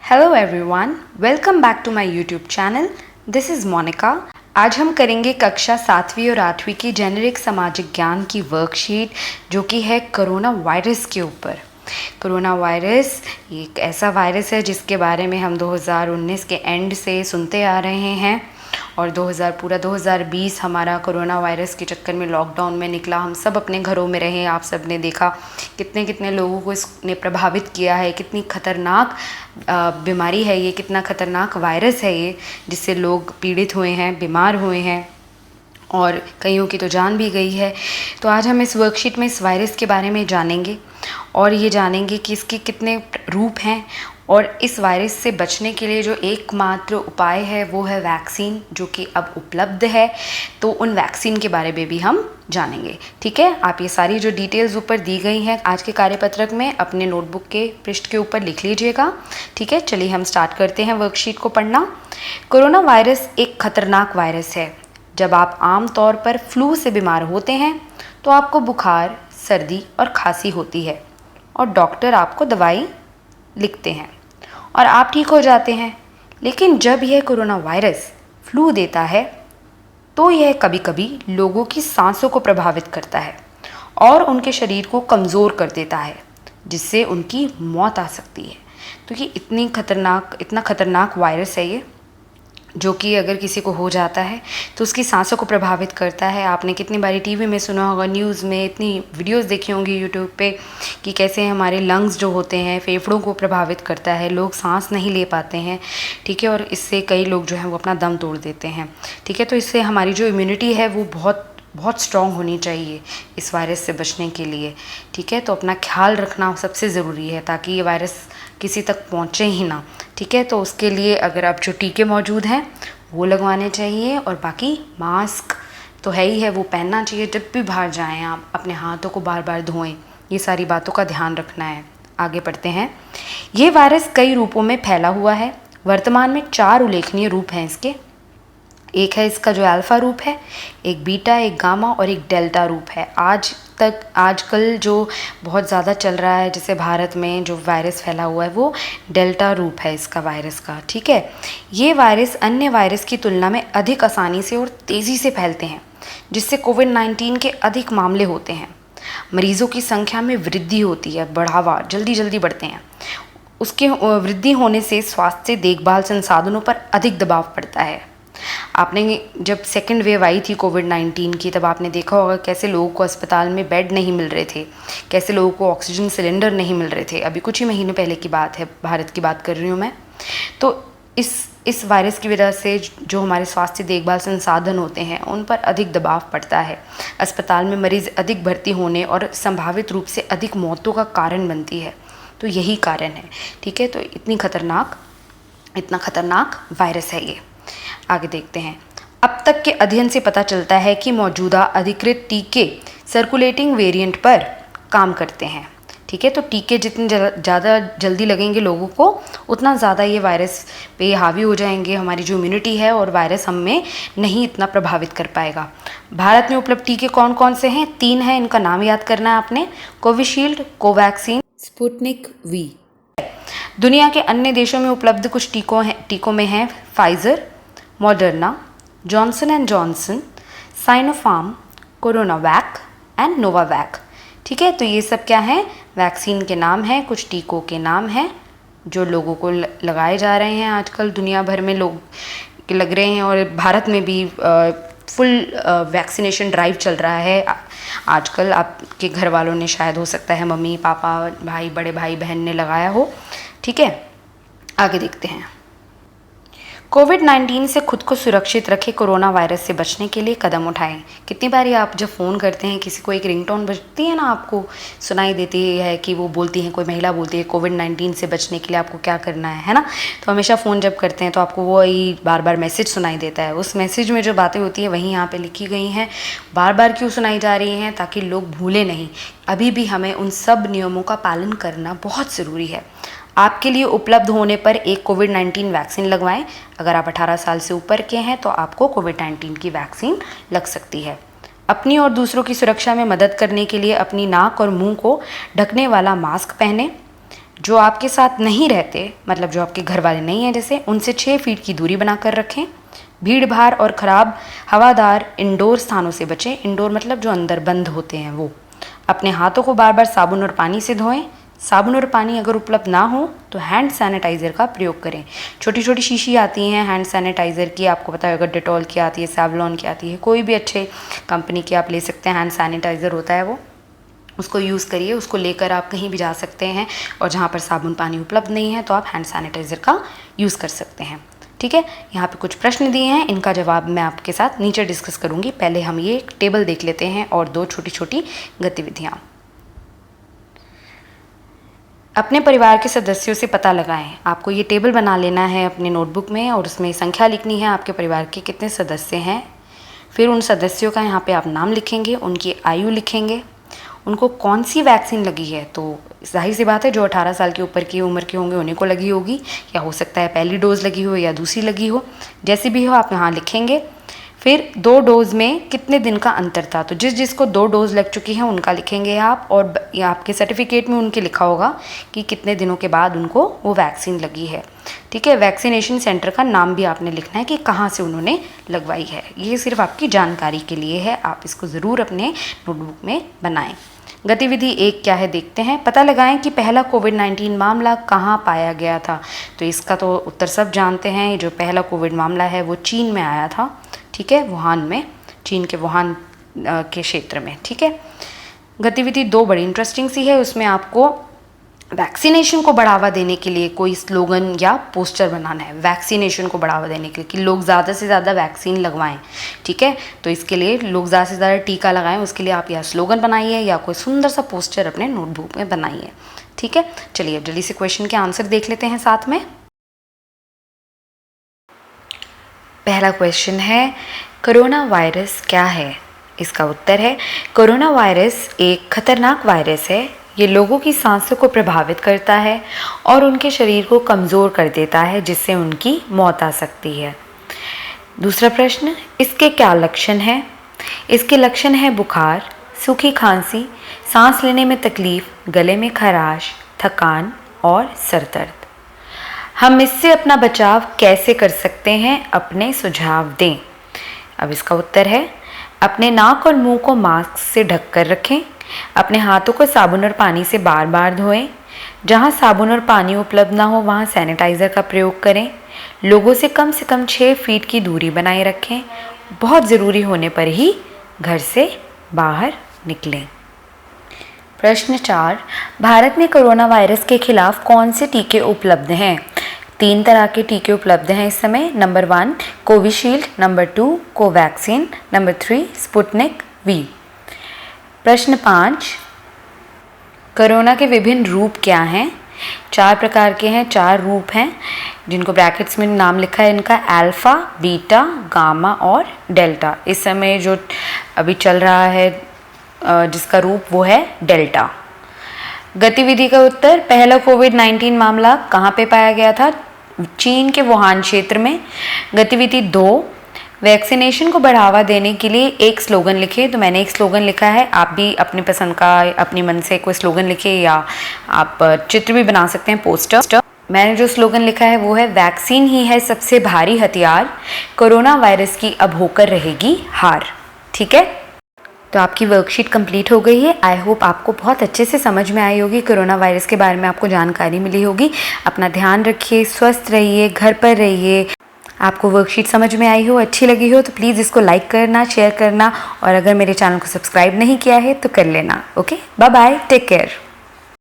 Hello everyone, welcome back to my YouTube channel. This is Monika. आज हम करेंगे कक्षा 7वीं और 8वीं की जेनेरिक सामाजिक ज्ञान की वर्कशीट जो कि है कोरोना वायरस के ऊपर। कोरोना वायरस एक ऐसा वायरस है जिसके बारे में हम 2019 के एंड से सुनते आ रहे हैं और 2020 हमारा कोरोना वायरस के चक्कर में लॉकडाउन में निकला। हम सब अपने घरों में रहे। आप सब ने देखा कितने कितने लोगों को इसने प्रभावित किया है, कितनी खतरनाक बीमारी है ये, कितना खतरनाक वायरस है ये, जिससे लोग पीड़ित हुए हैं, बीमार हुए हैं और कईयों की तो जान भी गई है। तो आज हम इस वर्कशीट में इस वायरस के बारे में जानेंगे और ये जानेंगे कि इसके कितने रूप हैं और इस वायरस से बचने के लिए जो एकमात्र उपाय है वो है वैक्सीन, जो कि अब उपलब्ध है। तो उन वैक्सीन के बारे में भी हम जानेंगे। ठीक है, आप ये सारी जो डिटेल्स ऊपर दी गई हैं आज के कार्यपत्रक में अपने नोटबुक के पृष्ठ के ऊपर लिख लीजिएगा। ठीक है, चलिए हम स्टार्ट करते हैं वर्कशीट को पढ़ना। कोरोना वायरस एक खतरनाक वायरस है। जब आप आम तौर पर फ्लू से बीमार होते हैं तो आपको बुखार, सर्दी और खांसी होती है और डॉक्टर आपको दवाई लिखते हैं और आप ठीक हो जाते हैं। लेकिन जब यह कोरोना वायरस फ्लू देता है तो यह कभी कभी लोगों की सांसों को प्रभावित करता है और उनके शरीर को कमज़ोर कर देता है, जिससे उनकी मौत आ सकती है। तो ये इतना खतरनाक वायरस है ये, जो कि अगर किसी को हो जाता है तो उसकी सांसों को प्रभावित करता है। आपने कितनी बारी टीवी में सुना होगा, न्यूज़ में इतनी वीडियोस देखी होंगी यूट्यूब पे कि कैसे हमारे लंग्स जो होते हैं, फेफड़ों को प्रभावित करता है, लोग सांस नहीं ले पाते हैं। ठीक है, और इससे कई लोग जो हैं वो अपना दम तोड़ देते हैं। ठीक है, तो इससे हमारी जो इम्यूनिटी है वो बहुत स्ट्रॉन्ग होनी चाहिए इस वायरस से बचने के लिए। ठीक है, तो अपना ख्याल रखना सबसे ज़रूरी है ताकि ये वायरस किसी तक पहुँचे ही ना। ठीक है, तो उसके लिए अगर आप जो टीके मौजूद हैं वो लगवाने चाहिए और बाकी मास्क तो है ही है, वो पहनना चाहिए। जब भी बाहर जाएं आप अपने हाथों को बार बार धोएं, ये सारी बातों का ध्यान रखना है। आगे बढ़ते हैं। ये वायरस कई रूपों में फैला हुआ है। वर्तमान में 4 उल्लेखनीय रूप हैं इसके। एक है इसका जो अल्फ़ा रूप है, एक बीटा, एक गामा और एक डेल्टा रूप है। आजकल जो बहुत ज़्यादा चल रहा है, जैसे भारत में जो वायरस फैला हुआ है वो डेल्टा रूप है इसका वायरस का। ठीक है, ये वायरस अन्य वायरस की तुलना में अधिक आसानी से और तेज़ी से फैलते हैं, जिससे कोविड-19 के अधिक मामले होते हैं। मरीज़ों की संख्या में वृद्धि होती है, बढ़ावा जल्दी बढ़ते हैं। उसके वृद्धि होने से स्वास्थ्य देखभाल संसाधनों पर अधिक दबाव पड़ता है। आपने जब सेकेंड वेव आई थी कोविड-19 की, तब आपने देखा होगा कैसे लोगों को अस्पताल में बेड नहीं मिल रहे थे, कैसे लोगों को ऑक्सीजन सिलेंडर नहीं मिल रहे थे। अभी कुछ ही महीने पहले की बात है, भारत की बात कर रही हूँ मैं। तो इस वायरस की वजह से जो हमारे स्वास्थ्य देखभाल संसाधन होते हैं उन पर अधिक दबाव पड़ता है। अस्पताल में मरीज़ अधिक भर्ती होने और संभावित रूप से अधिक मौतों का कारण बनती है। तो यही कारण है। ठीक है, तो इतना खतरनाक वायरस है ये। आगे देखते हैं। अब तक के अध्ययन से पता चलता है कि मौजूदा अधिकृत टीके सर्कुलेटिंग वेरिएंट पर काम करते हैं। ठीक है, तो टीके जितने ज़्यादा जल्दी लगेंगे लोगों को, उतना ज़्यादा ये वायरस पे हावी हो जाएंगे, हमारी जो इम्यूनिटी है, और वायरस हम में नहीं इतना प्रभावित कर पाएगा। भारत में उपलब्ध टीके कौन कौन से हैं? 3 हैं, इनका नाम याद करना है आपने। Covishield, Covaxin, Sputnik V. दुनिया के अन्य देशों में उपलब्ध कुछ टीकों में हैं Pfizer, Moderna, Johnson and Johnson, Sinopharm, CoronaVac and Novavax. ठीक है, तो ये सब क्या है? वैक्सीन के नाम हैं, कुछ टीकों के नाम हैं जो लोगों को लगाए जा रहे हैं। आजकल दुनिया भर में लोग लग रहे हैं और भारत में भी फुल वैक्सीनेशन ड्राइव चल रहा है आजकल। आपके घर वालों ने, शायद हो सकता है मम्मी पापा भाई, बड़े भाई बहन ने लगाया हो। ठीक है, आगे देखते हैं। कोविड-19 से खुद को सुरक्षित रखें। कोरोना वायरस से बचने के लिए कदम उठाएं। कितनी बारी आप जब फ़ोन करते हैं किसी को, एक रिंगटोन बजती है ना, आपको सुनाई देती है कि वो बोलती हैं, कोई महिला बोलती है कोविड-19 से बचने के लिए आपको क्या करना है ना। तो हमेशा फ़ोन जब करते हैं तो आपको वही बार बार मैसेज सुनाई देता है। उस मैसेज में जो बातें होती हैं वही यहाँ पर लिखी गई हैं। बार बार क्यों सुनाई जा रही हैं? ताकि लोग भूलें नहीं। अभी भी हमें उन सब नियमों का पालन करना बहुत ज़रूरी है। आपके लिए उपलब्ध होने पर एक कोविड-19 वैक्सीन लगवाएं। अगर आप 18 साल से ऊपर के हैं तो आपको कोविड-19 की वैक्सीन लग सकती है। अपनी और दूसरों की सुरक्षा में मदद करने के लिए अपनी नाक और मुंह को ढकने वाला मास्क पहनें। जो आपके साथ नहीं रहते, मतलब जो आपके घर वाले नहीं हैं जैसे, उनसे 6 फीट की दूरी बनाकर रखें। भीड़ भाड़ और ख़राब हवादार इंडोर स्थानों से बचें। इंडोर मतलब जो अंदर बंद होते हैं वो। अपने हाथों को बार बार साबुन और पानी से धोएं। साबुन और पानी अगर उपलब्ध ना हो तो हैंड सैनिटाइज़र का प्रयोग करें। छोटी छोटी शीशी आती हैं हैंड सैनिटाइज़र की, आपको पता है, अगर डेटॉल की आती है, सैवलॉन की आती है, कोई भी अच्छे कंपनी की आप ले सकते हैं। हैंड सैनिटाइज़र होता है वो, उसको यूज़ करिए। उसको लेकर आप कहीं भी जा सकते हैं, और जहाँ पर साबुन पानी उपलब्ध नहीं है तो आप हैंड सैनिटाइज़र का यूज़ कर सकते हैं। ठीक है, यहाँ पे कुछ प्रश्न दिए हैं, इनका जवाब मैं आपके साथ नीचे डिस्कस करूँगी। पहले हम ये टेबल देख लेते हैं और 2 छोटी छोटी गतिविधियाँ। अपने परिवार के सदस्यों से पता लगाएं। आपको ये टेबल बना लेना है अपने नोटबुक में, और उसमें संख्या लिखनी है आपके परिवार के कितने सदस्य हैं। फिर उन सदस्यों का यहाँ पे आप नाम लिखेंगे, उनकी आयु लिखेंगे, उनको कौन सी वैक्सीन लगी है। तो जाहिर सी बात है, जो 18 साल के ऊपर की उम्र के होंगे उन्हीं को लगी होगी, या हो सकता है पहली डोज लगी हो या दूसरी लगी हो, जैसी भी हो आप यहाँ लिखेंगे। फिर 2 डोज में कितने दिन का अंतर था, तो जिसको 2 डोज लग चुकी हैं उनका लिखेंगे आप, और आपके सर्टिफिकेट में उनके लिखा होगा कि कितने दिनों के बाद उनको वो वैक्सीन लगी है। ठीक है, वैक्सीनेशन सेंटर का नाम भी आपने लिखना है कि कहाँ से उन्होंने लगवाई है। ये सिर्फ आपकी जानकारी के लिए है, आप इसको ज़रूर अपने नोटबुक में बनाएं। गतिविधि 1 क्या है देखते हैं। पता लगाएं कि पहला कोविड-19 मामला कहाँ पाया गया था। तो इसका तो उत्तर सब जानते हैं, जो पहला कोविड मामला है वो चीन में आया था। ठीक है, वुहान में, चीन के वुहान के क्षेत्र में। ठीक है, गतिविधि 2 बड़ी इंटरेस्टिंग सी है। उसमें आपको वैक्सीनेशन को बढ़ावा देने के लिए कोई स्लोगन या पोस्टर बनाना है, वैक्सीनेशन को बढ़ावा देने के लिए, कि लोग ज़्यादा से ज़्यादा वैक्सीन लगवाएं। ठीक है, तो इसके लिए लोग ज़्यादा से ज़्यादा टीका लगाएं, उसके लिए आप या स्लोगन बनाइए या कोई सुंदर सा पोस्टर अपने नोटबुक में बनाइए। ठीक है, चलिए अब जल्दी से क्वेश्चन के आंसर देख लेते हैं साथ में। पहला क्वेश्चन है, कोरोना वायरस क्या है। इसका उत्तर है, कोरोना वायरस एक खतरनाक वायरस है। ये लोगों की सांसों को प्रभावित करता है और उनके शरीर को कमज़ोर कर देता है, जिससे उनकी मौत आ सकती है। दूसरा प्रश्न, इसके क्या लक्षण हैं। इसके लक्षण है बुखार, सूखी खांसी, सांस लेने में तकलीफ, गले में खराश, थकान और सर दर्द। हम इससे अपना बचाव कैसे कर सकते हैं, अपने सुझाव दें। अब इसका उत्तर है, अपने नाक और मुंह को मास्क से ढक कर रखें। अपने हाथों को साबुन और पानी से बार बार धोएं। जहां साबुन और पानी उपलब्ध ना हो वहां सैनिटाइज़र का प्रयोग करें। लोगों से कम 6 फीट की दूरी बनाए रखें। बहुत ज़रूरी होने पर ही घर से बाहर निकलें। प्रश्न 4, भारत में कोरोना वायरस के खिलाफ कौन से टीके उपलब्ध हैं। 3 तरह के टीके उपलब्ध हैं इस समय। Number 1 Covishield, number 2 Covaxin, number 3 Sputnik V. प्रश्न 5, कोरोना के विभिन्न रूप क्या हैं। 4 प्रकार के हैं, 4 रूप हैं, जिनको ब्रैकेट्स में नाम लिखा है इनका, अल्फा, बीटा, गामा और डेल्टा। इस समय जो अभी चल रहा है जिसका रूप वो है डेल्टा। गतिविधि का उत्तर, पहला कोविड-19 मामला कहाँ पे पाया गया था, चीन के वुहान क्षेत्र में। गतिविधि 2, वैक्सीनेशन को बढ़ावा देने के लिए एक स्लोगन लिखे। तो मैंने एक स्लोगन लिखा है, आप भी अपनी पसंद का अपनी मन से कोई स्लोगन लिखे, या आप चित्र भी बना सकते हैं, पोस्टर। मैंने जो स्लोगन लिखा है वो है, वैक्सीन ही है सबसे भारी हथियार, कोरोना वायरस की अब होकर रहेगी हार। ठीक है, तो आपकी वर्कशीट कंप्लीट हो गई है। आई होप आपको बहुत अच्छे से समझ में आई होगी, कोरोना वायरस के बारे में आपको जानकारी मिली होगी। अपना ध्यान रखिए, स्वस्थ रहिए, घर पर रहिए। आपको वर्कशीट समझ में आई हो, अच्छी लगी हो तो प्लीज़ इसको लाइक करना, शेयर करना, और अगर मेरे चैनल को सब्सक्राइब नहीं किया है तो कर लेना। Okay, bye bye, take care.